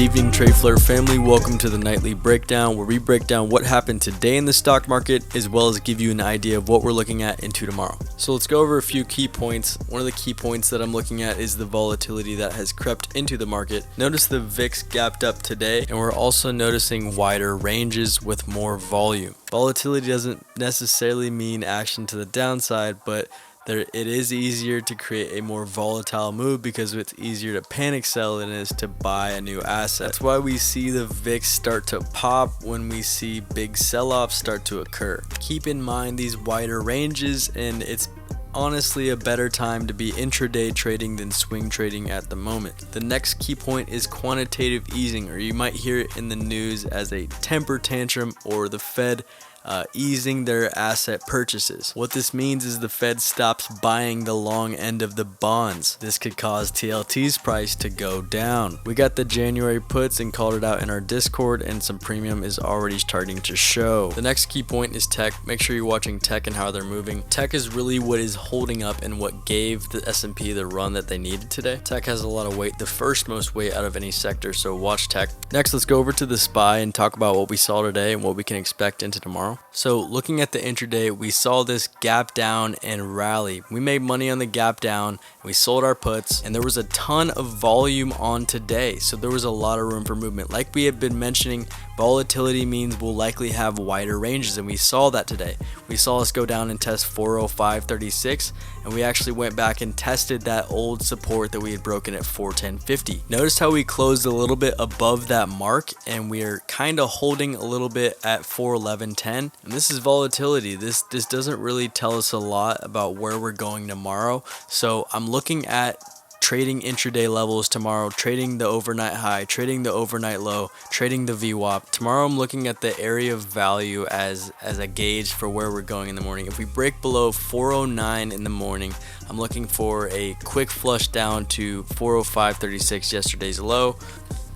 evening, TradeFlare family. Welcome to the nightly breakdown, where we break down what happened today in the stock market, as well as give you an idea of what we're looking at into tomorrow. So let's go over a few key points. One of the key points that I'm looking at is the volatility that has crept into the market. Notice the VIX gapped up today, and we're also noticing wider ranges with more volume. Volatility doesn't necessarily mean action to the downside, but it is easier to create a more volatile move because it's easier to panic sell than it is to buy a new asset. That's why we see the VIX start to pop when we see big sell-offs start to occur. Keep in mind these wider ranges, and it's honestly a better time to be intraday trading than swing trading at the moment. The next key point is quantitative easing, or you might hear it in the news as a temper tantrum, or the Fed easing their asset purchases. What this means is the Fed stops buying the long end of the bonds. This could cause TLT's price to go down. We got the January puts and called it out in our Discord, and some premium is already starting to show. The next key point is tech. Make sure you're watching tech and how they're moving. Tech is really what is holding up and what gave the S&P the run that they needed today. Tech has a lot of weight, the first most weight out of any sector, so watch tech. Next, let's go over to the SPY and talk about what we saw today and what we can expect into tomorrow. So looking at the intraday, we saw this gap down and rally. We made money on the gap down, we sold our puts, and there was a ton of volume on today. So there was a lot of room for movement. Like we have been mentioning, volatility means we'll likely have wider ranges, and we saw that today. We saw us go down and test 405.36, and we actually went back and tested that old support that we had broken at 410.50. Notice how we closed a little bit above that mark, and we are kind of holding a little bit at 411.10. And this is volatility. This doesn't really tell us a lot about where we're going tomorrow. So I'm looking at trading intraday levels tomorrow, trading the overnight high, trading the overnight low, trading the VWAP. Tomorrow I'm looking at the area of value as a gauge for where we're going in the morning. If we break below 409 in the morning, I'm looking for a quick flush down to 405.36, yesterday's low.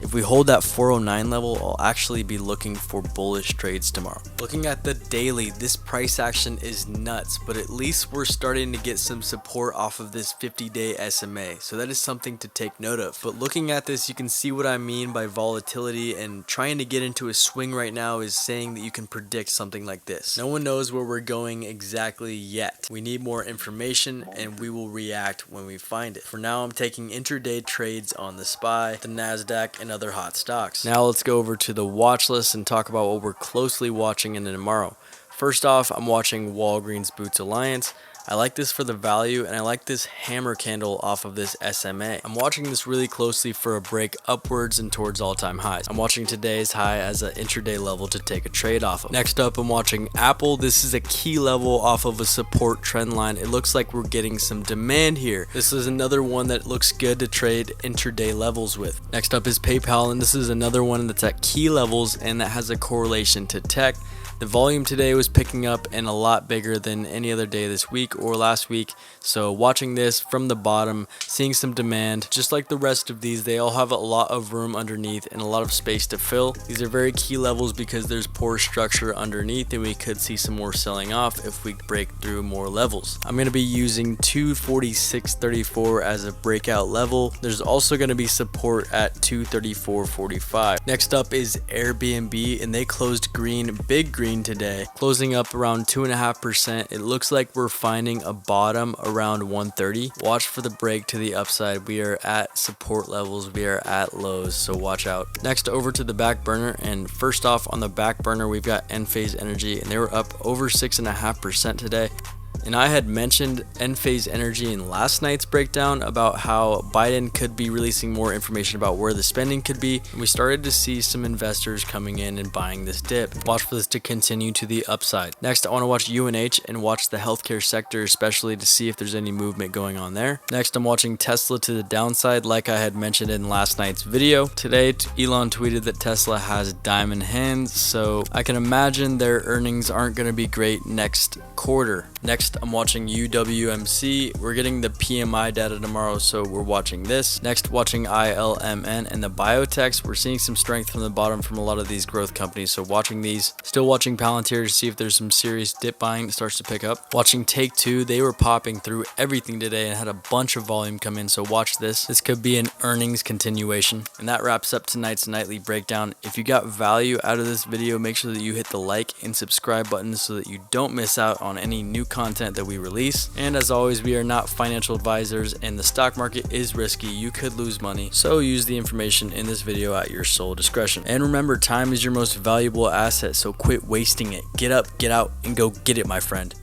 If we hold that 409 level, I'll actually be looking for bullish trades tomorrow. Looking at the daily, this price action is nuts, but at least we're starting to get some support off of this 50-day SMA. So that is something to take note of. But looking at this, you can see what I mean by volatility, and trying to get into a swing right now is saying that you can predict something like this. No one knows where we're going exactly yet. We need more information, and we will react when we find it. For now, I'm taking intraday trades on the SPY, the NASDAQ, and other hot stocks. Now let's go over to the watch list and talk about what we're closely watching into tomorrow. First off, I'm watching Walgreens Boots Alliance. I like this for the value, and I like this hammer candle off of this SMA. I'm watching this really closely for a break upwards and towards all-time highs. I'm watching today's high as an intraday level to take a trade off of. Next up, I'm watching Apple. This is a key level off of a support trend line. It looks like we're getting some demand here. This is another one that looks good to trade intraday levels with. Next up is PayPal, and this is another one that's at key levels and that has a correlation to tech. The volume today was picking up and a lot bigger than any other day this week or last week. So watching this from the bottom, seeing some demand, just like the rest of these, they all have a lot of room underneath and a lot of space to fill. These are very key levels because there's poor structure underneath, and we could see some more selling off if we break through more levels. I'm going to be using 246.34 as a breakout level. There's also going to be support at 234.45. Next up is Airbnb, and they closed green, big green today, closing up around 2.5%. It looks like we're finding a bottom around 130. Watch for the break to the upside. We are at support levels, we are at lows, so watch out. Next, over to the back burner, and first off on the back burner we've got Enphase Energy, and they were up over 6.5% today. And I had mentioned Enphase Energy in last night's breakdown about how Biden could be releasing more information about where the spending could be. And we started to see some investors coming in and buying this dip. Watch for this to continue to the upside. Next, I want to watch UNH and watch the healthcare sector, especially to see if there's any movement going on there. Next, I'm watching Tesla to the downside, like I had mentioned in last night's video. Today, Elon tweeted that Tesla has diamond hands, so I can imagine their earnings aren't going to be great next quarter. Next, I'm watching UWMC. We're getting the PMI data tomorrow, so we're watching this. Next, watching ILMN and the biotechs. We're seeing some strength from the bottom from a lot of these growth companies, so watching these. Still watching Palantir to see if there's some serious dip buying that starts to pick up. Watching Take-Two. They were popping through everything today and had a bunch of volume come in, so watch this. This could be an earnings continuation. And that wraps up tonight's nightly breakdown. If you got value out of this video, make sure that you hit the like and subscribe buttons so that you don't miss out on any new content that we release. And as always, we are not financial advisors and the stock market is risky. You could lose money, so use the information in this video at your sole discretion. And remember, time is your most valuable asset, so quit wasting it. Get up, get out, and go get it, my friend.